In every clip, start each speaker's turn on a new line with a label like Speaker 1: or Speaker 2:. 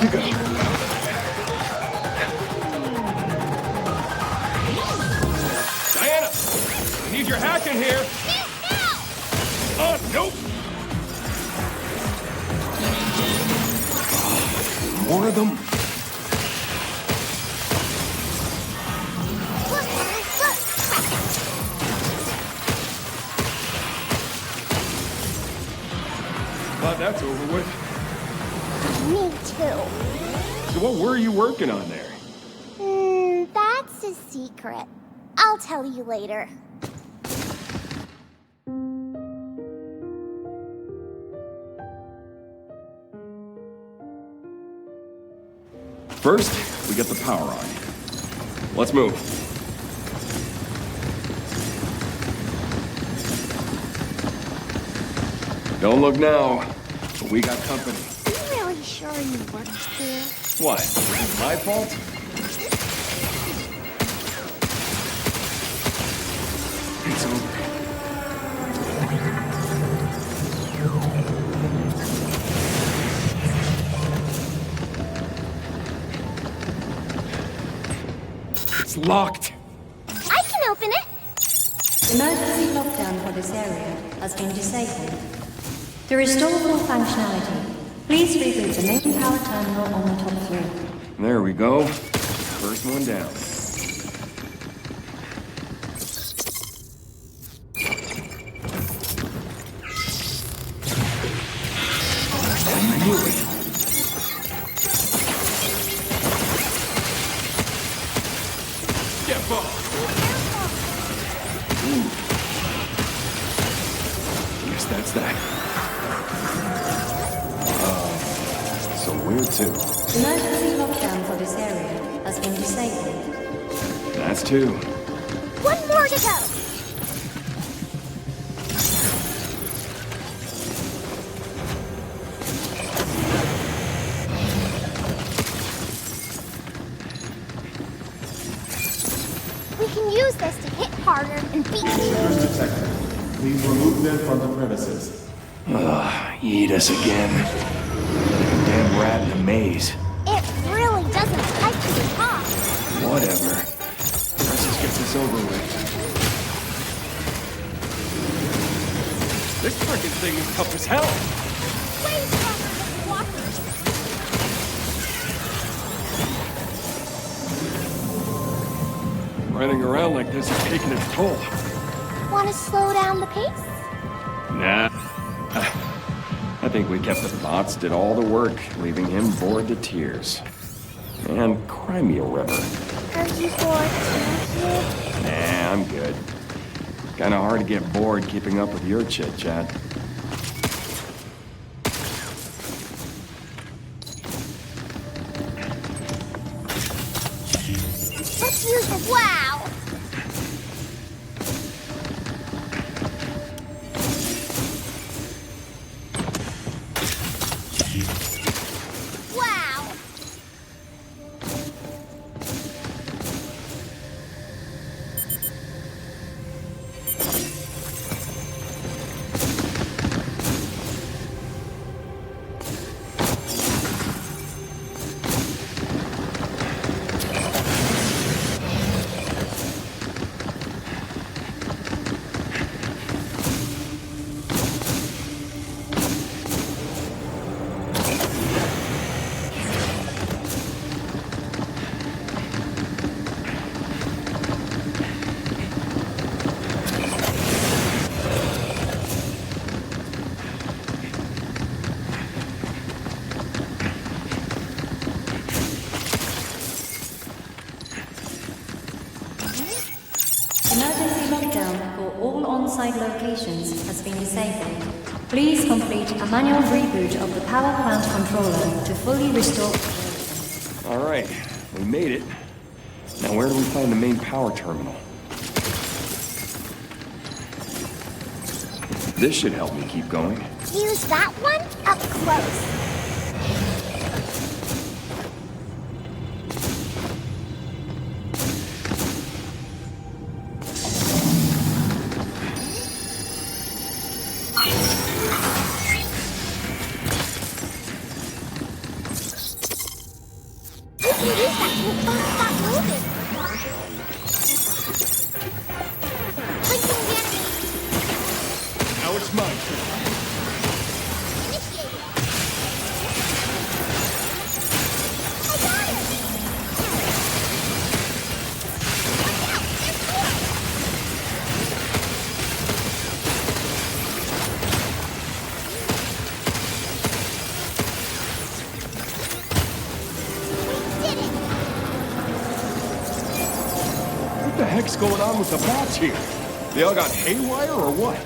Speaker 1: You go. Diana! I need your hack in here! Nope! More of them? Glad that's over with.
Speaker 2: Me too.
Speaker 1: So what were you working on there?
Speaker 2: That's a secret. I'll tell you later.
Speaker 1: First, we get the power on. Let's move. Don't look now, but we got company.
Speaker 2: I'm really sure you worked here.
Speaker 1: What? My fault? It's over. It's locked.
Speaker 2: I can open it.
Speaker 3: Emergency lockdown for this area has been disabled. To restore full functionality, please reboot the main power terminal on the top floor.
Speaker 1: There we go. First one down. I knew it. Get off! Guess that's that. So weird too.
Speaker 3: Emergency lockdown for this area has been disabled.
Speaker 1: That's two.
Speaker 2: One more to go. We can use this to hit harder and beat
Speaker 4: Intruders detected. Please remove them from the premises.
Speaker 1: Eat us again. Like a damn rat in a maze.
Speaker 2: It really doesn't like to be hot.
Speaker 1: Whatever. Let's just get this over with. This frickin' thing is tough as hell.
Speaker 2: Way stronger than walkers.
Speaker 1: Running around like this is taking its toll.
Speaker 2: Want to slow down the pace?
Speaker 1: Nah. I think we kept the bots, did all the work, leaving him bored to tears. And cry me a river.
Speaker 2: Are you bored too,
Speaker 1: Nah, I'm good. Kinda hard to get bored keeping up with your chit-chat.
Speaker 2: Let's use the wow! Wow!
Speaker 3: Emergency lockdown for all on-site locations has been disabled. Please complete a manual reboot of the power plant controller to fully restore.
Speaker 1: All right, we made it. Now where do we find the main power terminal? This should help me keep going.
Speaker 2: Use that one up close. can use that to make bombs stop moving. Placing the enemy.
Speaker 5: Now it's my turn.
Speaker 2: Initiated. I got it! Watch out! There's more! We did it!
Speaker 1: What the heck's going on with the bots here? They all got haywire or what?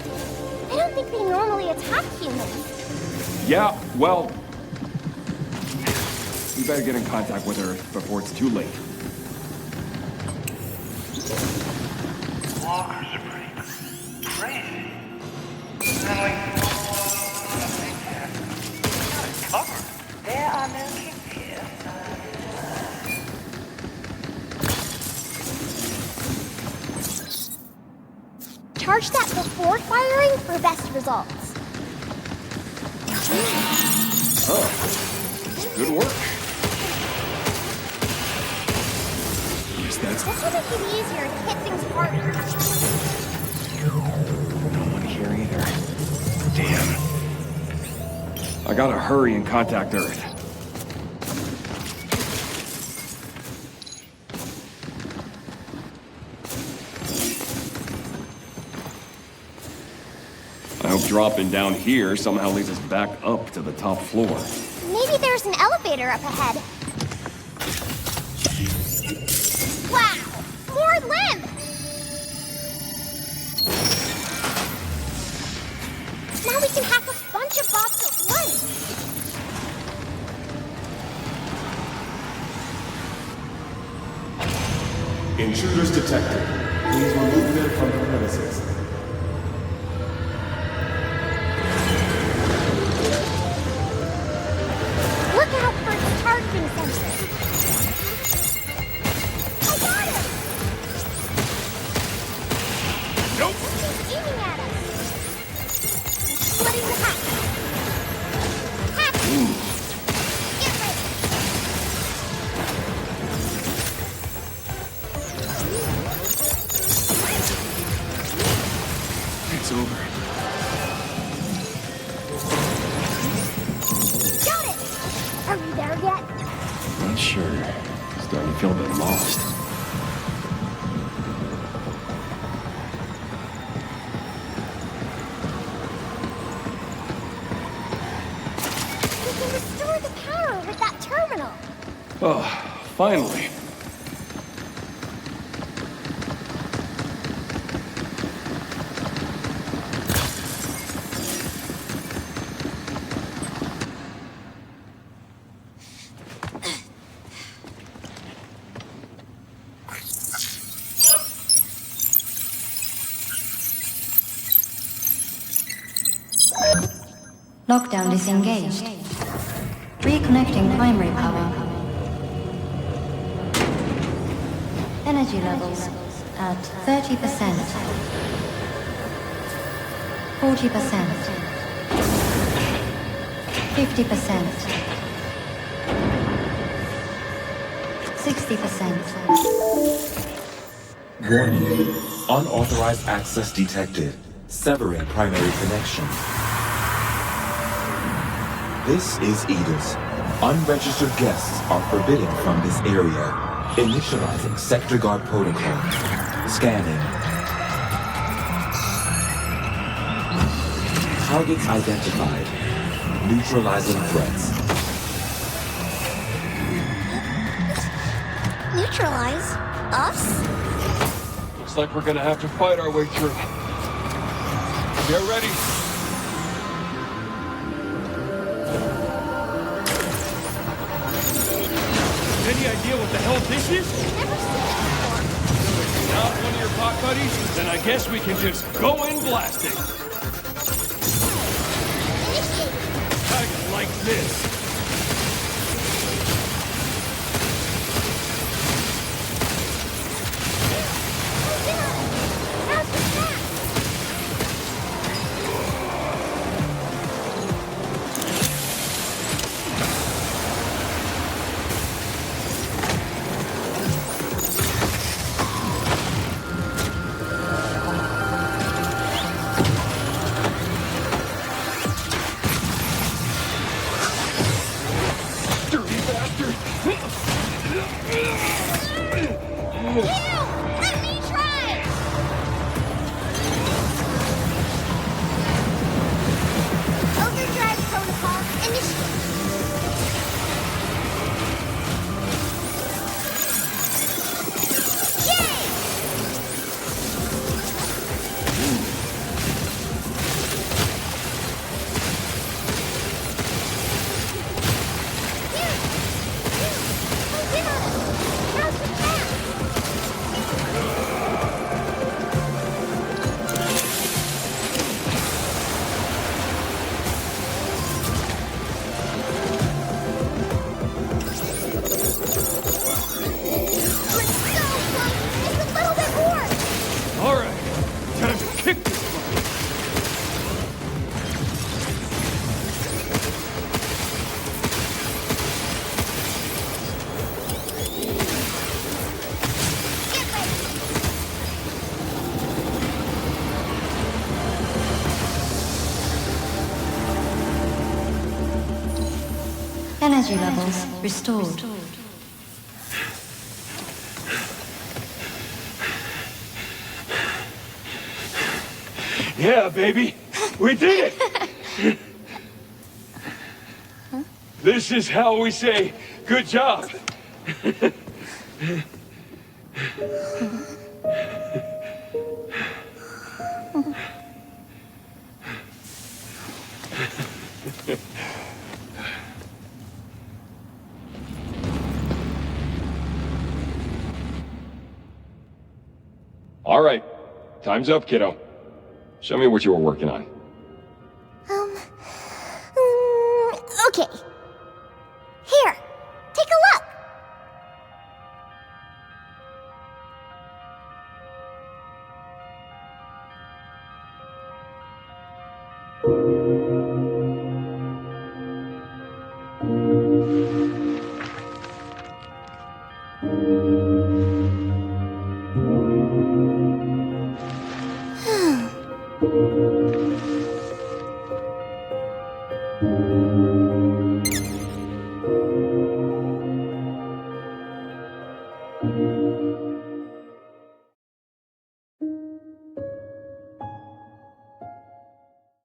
Speaker 2: I don't think they normally attack humans.
Speaker 1: Yeah, well... We better get in contact with her before it's too late.
Speaker 6: Walkers are pretty crazy. And like, got it covered. There are no kinks here.
Speaker 2: Charge that before firing for best results.
Speaker 1: Good work. Yes, that's...
Speaker 2: This will make it easier to hit things harder.
Speaker 1: No one here either. Damn. I gotta hurry and contact Earth. I hope dropping down here somehow leads us back up to the top floor.
Speaker 2: Maybe there's an elevator up ahead. Wow! More limbs! Now we can hack a bunch of bots at once!
Speaker 4: Intruders detected. Please remove them from the premises.
Speaker 2: Look out for its targeting sensor! I got him!
Speaker 5: Nope.
Speaker 2: He's aiming at us! Splitting the hack! Hack! Get ready!
Speaker 1: It's over.
Speaker 2: Got it! Are we there yet?
Speaker 1: Not sure. Starting to feel a bit lost.
Speaker 2: We can restore the power with that terminal.
Speaker 1: Oh, finally.
Speaker 3: Lockdown disengaged. Reconnecting primary power. Energy levels at 30%. 40%. 50%. 60%.
Speaker 7: Warning. Unauthorized access detected. Severing primary connection. This is Edis. Unregistered guests are forbidden from this area. Initializing sector guard protocol. Scanning. Targets identified. Neutralizing threats.
Speaker 2: Neutralize? Us?
Speaker 1: Looks like we're gonna have to fight our way through. Get ready. Any idea what the hell this is?
Speaker 2: Never seen it before.
Speaker 1: Not one of your pot buddies? Then I guess we can just go in blasting.
Speaker 2: Initiated.
Speaker 1: I like this.
Speaker 2: Who's in on it? How's the back? Let me try! Overdrive protocol initiated. Yay! Close in on us! Now's the chance! We're so close! Just a little bit more!
Speaker 5: All right, time to kick this one.
Speaker 2: Get ready!
Speaker 3: Energy levels restored.
Speaker 5: Yeah, baby, we did it! This is how we say, good job. All right, time's up, kiddo. Show me what you were working on.
Speaker 2: Okay. Here, take a look.